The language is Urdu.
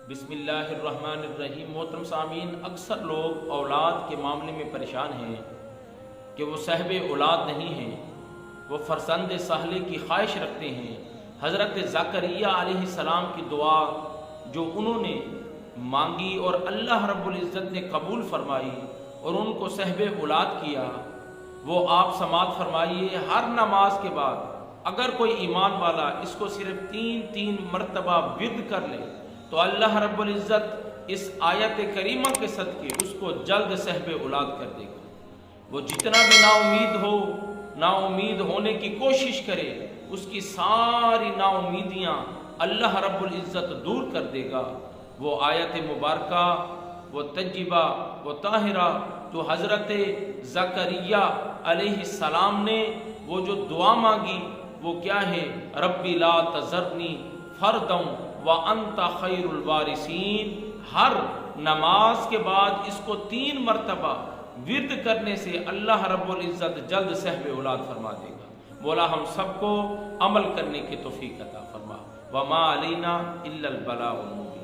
بسم اللہ الرحمن الرحیم۔ محترم سامعین، اکثر لوگ اولاد کے معاملے میں پریشان ہیں کہ وہ صاحب اولاد نہیں ہیں، وہ فرزند صالح کی خواہش رکھتے ہیں۔ حضرت زکریا علیہ السلام کی دعا جو انہوں نے مانگی اور اللہ رب العزت نے قبول فرمائی اور ان کو صاحب اولاد کیا، وہ آپ سماعت فرمائیے۔ ہر نماز کے بعد اگر کوئی ایمان والا اس کو صرف تین مرتبہ ورد کر لے تو اللہ رب العزت اس آیت کریمہ کے صدقے اس کو جلد صاحب اولاد کر دے گا۔ وہ جتنا بھی نا امید ہونے کی کوشش کرے، اس کی ساری نا امیدیاں اللہ رب العزت دور کر دے گا۔ وہ آیت مبارکہ، وہ تجربہ، وہ طاہرہ جو حضرت زکریا علیہ السلام نے وہ جو دعا مانگی وہ کیا ہے؟ ربی لا تذرنی فردا وانت خیر الوارثین۔ ہر نماز کے بعد اس کو 3 مرتبہ ورد کرنے سے اللہ رب العزت جلد صاحب اولاد فرما دے گا۔ مولا ہم سب کو عمل کرنے کی توفیق عطا فرما۔ وما علینا الا البلاغ المبین۔